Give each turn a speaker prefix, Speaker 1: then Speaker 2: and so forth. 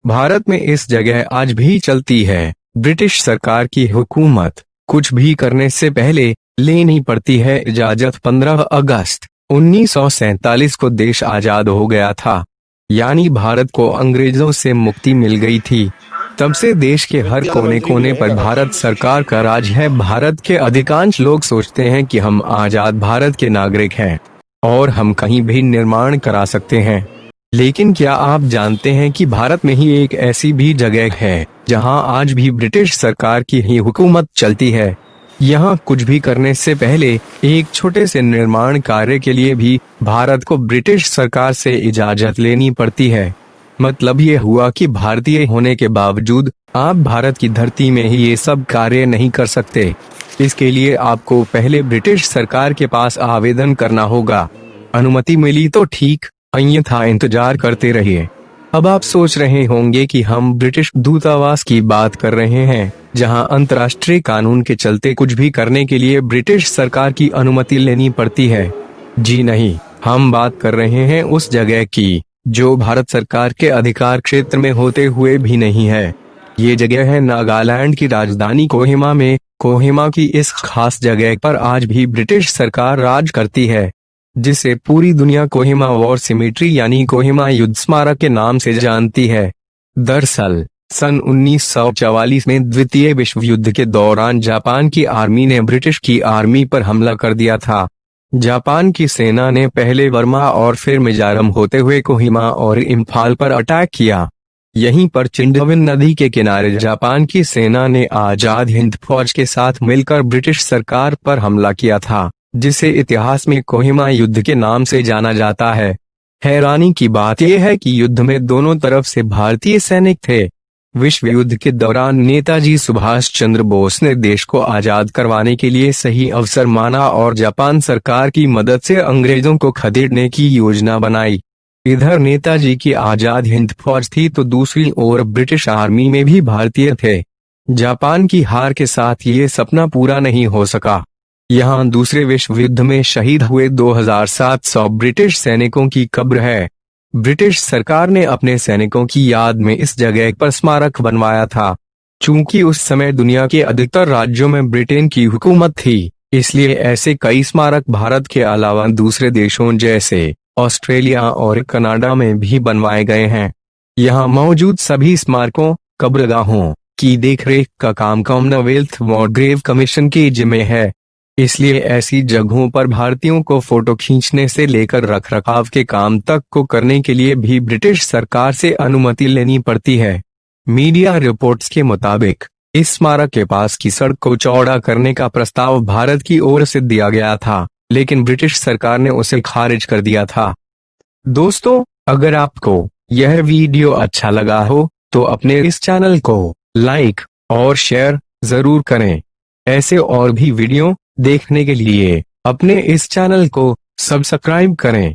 Speaker 1: भारत में इस जगह आज भी चलती है। ब्रिटिश सरकार की हुकूमत कुछ भी करने से पहले लेनी पड़ती है इजाजत। 15 अगस्त 1947 को देश आजाद हो गया था, यानी भारत को अंग्रेजों से मुक्ति मिल गई थी। तब से देश के हर कोने कोने पर भारत सरकार का राज है। भारत के अधिकांश लोग सोचते हैं कि हम आजाद भारत के नागरिक हैं और हम कहीं भी निर्माण करा सकते हैं। लेकिन क्या आप जानते हैं कि भारत में ही एक ऐसी भी जगह है जहां आज भी ब्रिटिश सरकार की ही हुकूमत चलती है। यहाँ कुछ भी करने से पहले एक छोटे से निर्माण कार्य के लिए भी भारत को ब्रिटिश सरकार से इजाजत लेनी पड़ती है। मतलब ये हुआ कि भारतीय होने के बावजूद आप भारत की धरती में ही ये सब कार्य नहीं कर सकते। इसके लिए आपको पहले ब्रिटिश सरकार के पास आवेदन करना होगा। अनुमति मिली तो ठीक, अन्यथा इंतजार करते रहिए। अब आप सोच रहे होंगे कि हम ब्रिटिश दूतावास की बात कर रहे हैं, जहां अंतर्राष्ट्रीय कानून के चलते कुछ भी करने के लिए ब्रिटिश सरकार की अनुमति लेनी पड़ती है। जी नहीं, हम बात कर रहे हैं उस जगह की जो भारत सरकार के अधिकार क्षेत्र में होते हुए भी नहीं है। ये जगह है नागालैंड की राजधानी कोहिमा में। कोहिमा की इस खास जगह पर आज भी ब्रिटिश सरकार राज करती है, जिसे पूरी दुनिया कोहिमा वॉर सिमेट्री यानी कोहिमा युद्ध स्मारक के नाम से जानती है। दरअसल सन 1944 में द्वितीय विश्व युद्ध के दौरान जापान की आर्मी ने ब्रिटिश की आर्मी पर हमला कर दिया था। जापान की सेना ने पहले बर्मा और फिर मिजोरम होते हुए कोहिमा और इम्फाल पर अटैक किया। यहीं पर चिंडविन नदी के किनारे जापान की सेना ने आजाद हिंद फौज के साथ मिलकर ब्रिटिश सरकार पर हमला किया था, जिसे इतिहास में कोहिमा युद्ध के नाम से जाना जाता है। हैरानी की बात यह है कि युद्ध में दोनों तरफ से भारतीय सैनिक थे। विश्व युद्ध के दौरान नेताजी सुभाष चंद्र बोस ने देश को आजाद करवाने के लिए सही अवसर माना और जापान सरकार की मदद से अंग्रेजों को खदेड़ने की योजना बनाई। इधर नेताजी की आजाद हिंद फौज थी तो दूसरी ओर ब्रिटिश आर्मी में भी भारतीय थे। जापान की हार के साथ ये सपना पूरा नहीं हो सका। यहाँ दूसरे विश्व युद्ध में शहीद हुए 2700 ब्रिटिश सैनिकों की कब्र है। ब्रिटिश सरकार ने अपने सैनिकों की याद में इस जगह पर स्मारक बनवाया था। चूंकि उस समय दुनिया के अधिकतर राज्यों में ब्रिटेन की हुकूमत थी, इसलिए ऐसे कई स्मारक भारत के अलावा दूसरे देशों जैसे ऑस्ट्रेलिया और कनाडा में भी बनवाए गए हैं। यहाँ मौजूद सभी स्मारकों, कब्रगाहों की देखरेख का काम कॉमनवेल्थ वॉर ग्रेव कमीशन के जिम्मे है। इसलिए ऐसी जगहों पर भारतीयों को फोटो खींचने से लेकर रखरखाव के काम तक को करने के लिए भी ब्रिटिश सरकार से अनुमति लेनी पड़ती है। मीडिया रिपोर्ट्स के मुताबिक इस स्मारक के पास की सड़क को चौड़ा करने का प्रस्ताव भारत की ओर से दिया गया था, लेकिन ब्रिटिश सरकार ने उसे खारिज कर दिया था। दोस्तों, अगर आपको यह वीडियो अच्छा लगा हो तो अपने इस चैनल को लाइक और शेयर जरूर करें। ऐसे और भी वीडियो देखने के लिए अपने इस चैनल को सब्सक्राइब करें।